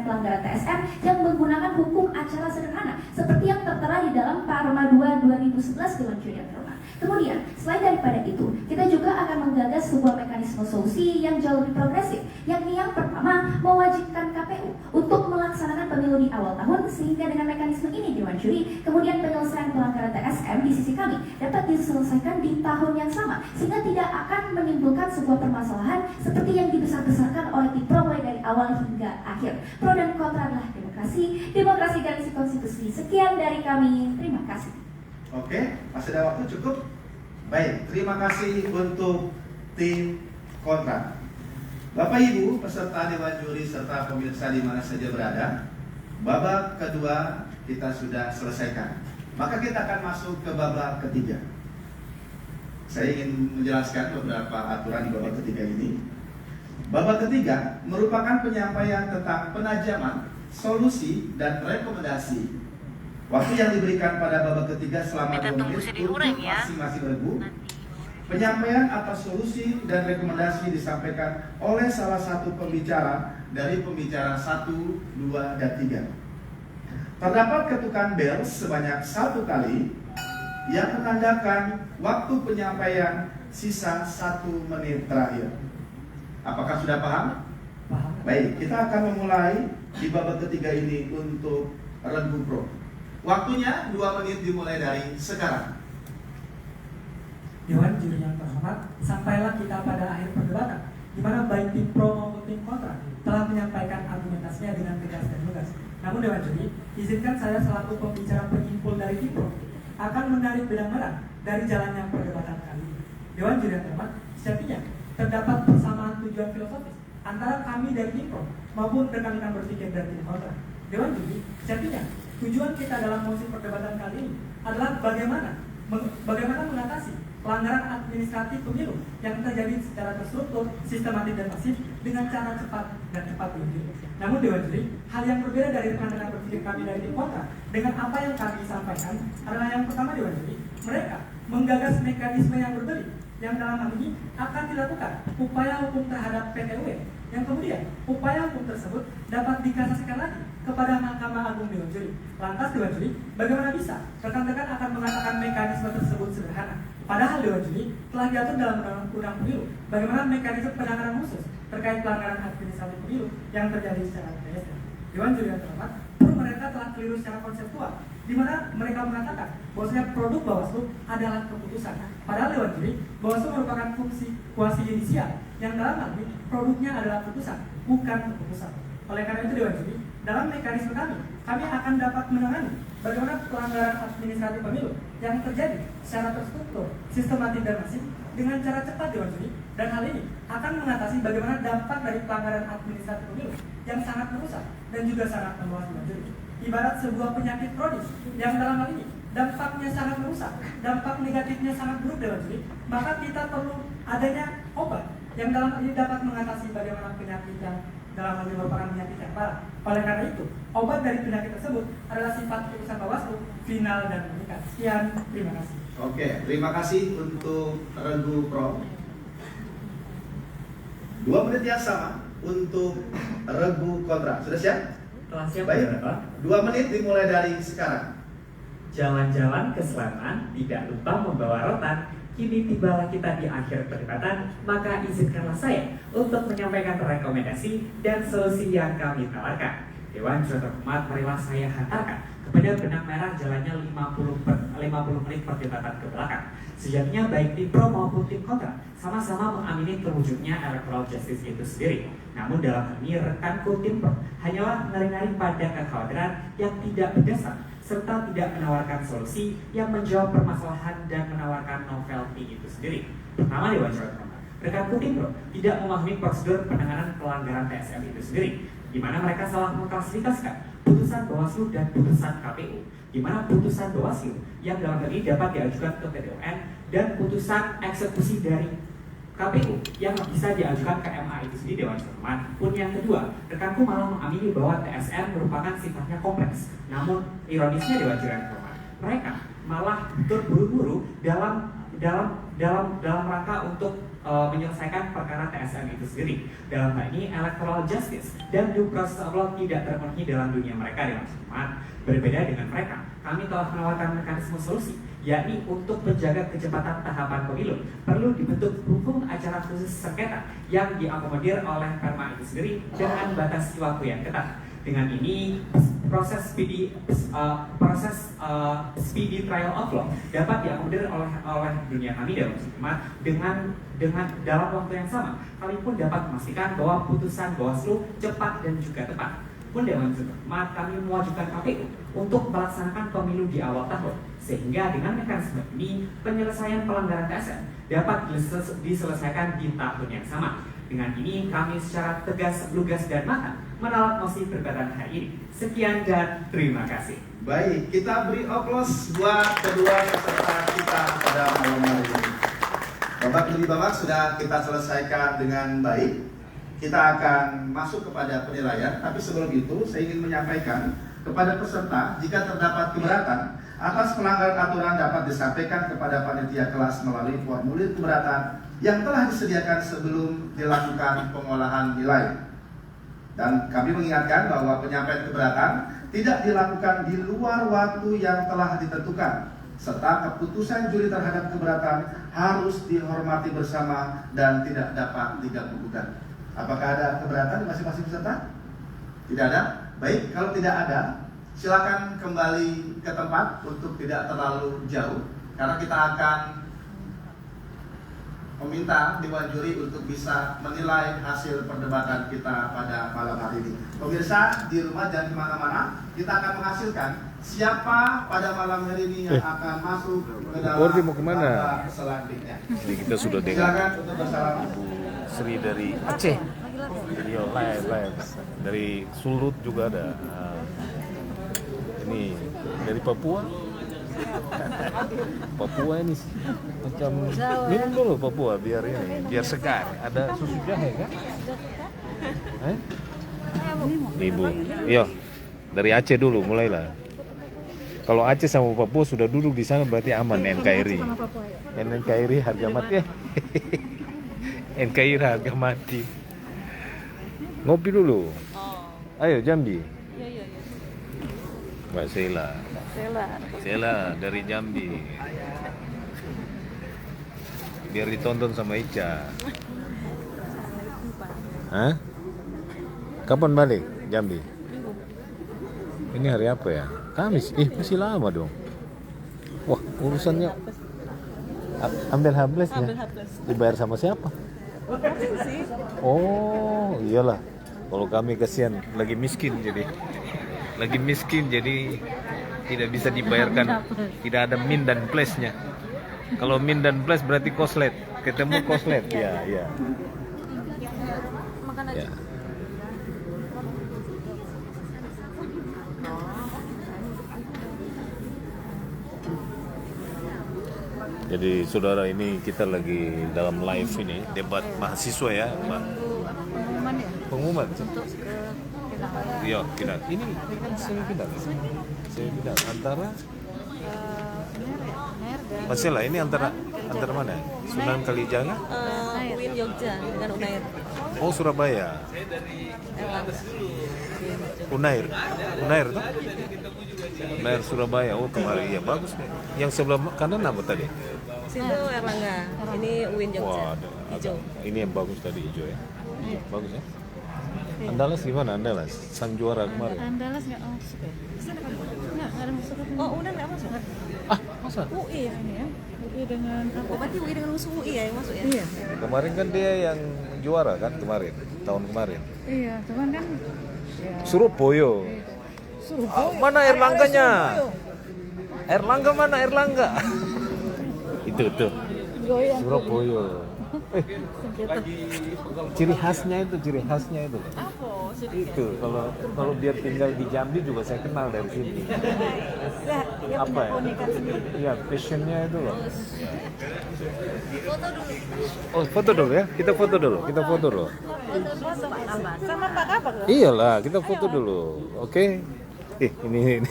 pelanggaran TSM yang menggunakan hukum acara sederhana seperti yang tertera di dalam Parma 2 2011 Dewan Juri yang terhormat. Kemudian, selain daripada itu, kita juga akan menggagas sebuah mekanisme solusi yang jauh lebih progresif, yakni yang pertama, mewajibkan KPU untuk melaksanakan pemilu di awal tahun, sehingga dengan mekanisme ini Dewan Juri, kemudian penyelesaian pelanggaran TSM di sisi kami dapat diselesaikan di tahun yang sama, sehingga tidak akan menimbulkan sebuah permasalahan seperti yang dibesar-besarkan oleh Tipro mulai dari awal hingga akhir. Pro dan kontra adalah demokrasi dan isi konstitusi. Sekian dari kami, terima kasih. Oke, masih ada waktu cukup? Baik, terima kasih untuk tim kontra. Bapak Ibu, peserta Dewan Juri serta pemirsa di mana saja berada, babak kedua kita sudah selesaikan. Maka kita akan masuk ke babak ketiga. Saya ingin menjelaskan beberapa aturan di babak ketiga ini. Babak ketiga merupakan penyampaian tentang penajaman, solusi, dan rekomendasi. Waktu yang diberikan pada babak ketiga selama 2 menit untuk masing-masing regu. Penyampaian atas solusi dan rekomendasi disampaikan oleh salah satu pembicara dari pembicara 1, 2, dan 3. Terdapat ketukan bel sebanyak 1 kali yang menandakan waktu penyampaian sisa 1 menit terakhir. Apakah sudah paham? Paham. Baik, kita akan memulai di babak ketiga ini untuk Regu Pro. Waktunya 2 menit dimulai dari sekarang. Dewan Juri yang terhormat, sampailah kita pada akhir perdebatan, di mana baik tim pro maupun tim kontra telah menyampaikan argumentasinya dengan tegas dan lugas. Namun Dewan Juri, izinkan saya selaku pembicara penyimpul dari tim pro akan menarik benang merah dari jalannya perdebatan kali ini. Dewan Juri yang terhormat, sejatinya terdapat persamaan tujuan filosofis antara kami dari tim pro maupun rekan-rekan berpikir dari tim kontra. Dewan Juri, sejatinya tujuan kita dalam mosi perdebatan kali ini adalah bagaimana mengatasi pelanggaran administratif pemilu yang terjadi secara terstruktur, sistematik, dan masif dengan cara cepat dan cepat diuji. Namun Dewan Juri, hal yang berbeda dari rekan-rekan berpikir kami dari tim kontra dengan apa yang kami sampaikan adalah yang pertama Dewan Juri, mereka menggagas mekanisme yang berbeda yang dalam hal ini akan dilakukan upaya hukum terhadap PTUW yang kemudian upaya hukum tersebut dapat dikasasikan lagi kepada Mahkamah Agung Dewan Juri. Lantas Dewan Juri, bagaimana bisa rekan-rekan akan mengatakan mekanisme tersebut sederhana? Padahal Dewan Juri telah diatur dalam Undang-Undang Pemilu bagaimana mekanisme penanganan khusus terkait pelanggaran administratif pemilu yang terjadi secara TSM. Dewan Juri yang terhormat, mereka telah keliru secara konseptual, di mana mereka mengatakan bahwasanya produk Bawaslu adalah keputusan. Padahal Dewan Juri, Bawaslu merupakan fungsi kuasi yudisial yang dalam hal ini produknya adalah putusan, bukan keputusan. Oleh karena itu Dewan Juri, dalam mekanisme kami akan dapat menangani bagaimana pelanggaran administratif pemilu yang terjadi secara terstruktur, sistematik, dan masif dengan cara cepat Dewan Juri, dan hal ini akan mengatasi bagaimana dampak dari pelanggaran administratif pemilu yang sangat merusak dan juga sangat meluas Dewan Juri. Ibarat sebuah penyakit kronis yang dalam hal ini dampaknya sangat merusak, dampak negatifnya sangat buruk Dewan Juri, maka kita perlu adanya obat yang dalam hal ini dapat mengatasi bagaimana penyakit yang dalam hal ini merupakan penyakit yang parah. Oleh karena itu, obat dari penyakit tersebut adalah sifat putusan Bawaslu, final dan mengikat. Sekian, terima kasih. Oke, terima kasih untuk Regu Pro. 2 menit yang sama untuk Regu Kontra. Sudah siap? Telah siap. Baik, 2 menit dimulai dari sekarang. Jalan-jalan ke selatan, tidak lupa membawa rotan. Kini tibalah kita di akhir perdebatan, maka izinkanlah saya untuk menyampaikan rekomendasi dan solusi yang kami tawarkan. Dewan Juri terhormat, marilah saya hantarkan kepada benang merah jalannya 50 menit perdebatan ke belakang. Sejatinya baik tim pro maupun tim kontra sama-sama mengamini terwujudnya electoral justice itu sendiri. Namun dalam hal ini rekanku tim pro hanyalah mengaring-aring pada kekhawatiran yang tidak berdasar serta tidak menawarkan solusi yang menjawab permasalahan dan menawarkan novelty itu sendiri. Pertama, Dewan Juri terhormat, rekanku tim pro tidak memahami prosedur penanganan pelanggaran TSM itu sendiri, di mana mereka salah mengklasifikasikan putusan Bawaslu dan putusan KPU, di mana putusan Bawaslu yang dalam hal ini dapat diajukan ke PT UN dan putusan eksekusi dari KPU yang bisa diajukan ke MA itu sendiri Dewan Juri. Pun yang kedua, rekanku malah mengamini bahwa TSM merupakan sifatnya kompleks. Namun ironisnya Dewan Juri mereka malah terburu-buru dalam rangka untuk menyelesaikan perkara TSM itu sendiri. Dalam hal ini electoral justice dan due process of law tidak terpenuhi dalam dunia mereka dengan cermat. Berbeda dengan mereka, kami telah menawarkan mekanisme solusi, yakni untuk menjaga kecepatan tahapan pemilu perlu dibentuk hukum acara khusus sengketa yang diakomodir oleh Perma itu sendiri dengan batas waktu yang ketat. Dengan ini proses speedy trial of law dapat diakomodir oleh dunia kami dalam cermat dengan dalam waktu yang sama. Kami pun dapat memastikan bahwa putusan Bawaslu cepat dan juga tepat. Pun dalam cermat kami mewajibkan KPU untuk melaksanakan pemilu di awal tahun, sehingga dengan mekanisme ini penyelesaian pelanggaran TSM dapat diselesaikan di tahun yang sama. Dengan ini kami secara tegas, lugas dan matang menolak mosi perdebatan hari ini. Sekian dan terima kasih. Baik, kita beri aplaus buat kedua peserta kita pada malam hari ini. Babak demi babak sudah kita selesaikan dengan baik. Kita akan masuk kepada penilaian, tapi sebelum itu saya ingin menyampaikan kepada peserta, jika terdapat keberatan atas pelanggaran aturan dapat disampaikan kepada panitia kelas melalui formulir keberatan yang telah disediakan sebelum dilakukan pengolahan nilai. Dan kami mengingatkan bahwa penyampaian keberatan tidak dilakukan di luar waktu yang telah ditentukan, serta keputusan juri terhadap keberatan harus dihormati bersama dan tidak dapat diganggu-gugat. Apakah ada keberatan di masing-masing peserta? Tidak ada? Baik, kalau tidak ada, silakan kembali ke tempat untuk tidak terlalu jauh, karena kita akan meminta Dewan Juri untuk bisa menilai hasil perdebatan kita pada malam hari ini. Pemirsa di rumah jangan kemana-mana, kita akan menghasilkan siapa pada malam hari ini yang akan masuk ke dalam mau kemana? babak selanjutnya. Ini kita sudah dengar Silakan untuk bersalam. Sri dari Aceh. Jadi live. Dari Sulut juga ada. Ini dari Papua. Papua ini macam minum dulu Papua biar segar. Ada susu jahe kan? Ibu, iya dari Aceh dulu mulailah. Kalau Aceh sama Papua sudah duduk di sana berarti aman NKRI. NKRI harga mati. NKRI harga mati. Ngopi dulu. Ayo Jambi. Iya. Mbak Sela dari Jambi. Biar ditonton sama Ica. Hah? Kapan balik Jambi? Ini hari apa ya? Kamis. Masih lama dong. Wah, urusannya ambil hablesnya. Dibayar sama siapa? Oh, iyalah. Kalau kami kasihan lagi miskin jadi tidak bisa dibayarkan, tidak ada min dan plus-nya. Kalau min dan plus berarti koslet, ketemu koslet. Ya. Ya. Jadi saudara, ini kita lagi dalam live ini debat mahasiswa ya, Mbak. Pengumuman. Iya, kita. Ini kan semifinal. Antara Masela ini antara mana? Sunan Kalijaga? UIN Jogja dengan Unair. Oh, Surabaya. Unair tuh? Unair Surabaya. Oh, kemarin ya bagus deh. Yang sebelah kanan apa tadi? Situ Erlangga. Ini UIN Jogja. Wah, Hijau. ini yang bagus tadi hijau ya. Bagus ya. Andalas gimana Andalas? Sang juara kemarin. Andalas nggak masuk ya? Nggak ada masuk. Oh, Unan nggak masuk? Masa? UI ya ini ya? UI dengan apa? Oh, berarti UI dengan musuh UI ya yang masuk ya? Iya. Kemarin kan dia yang juara kan tahun kemarin. Iya, cuman kan ya, Surabaya. Surabaya. Mana Erlangganya? Erlangga mana Erlangga? itu. Goyang. Surabaya. Ciri khasnya itu. Apa? Itu kalau dia tinggal di Jambi juga saya kenal dari sini. Apa ya? Iya, passionnya itu loh. Oh, foto dulu ya. Kita foto dulu. Sama Pak Kabar. Iyalah, kita foto dulu. Oke. Ini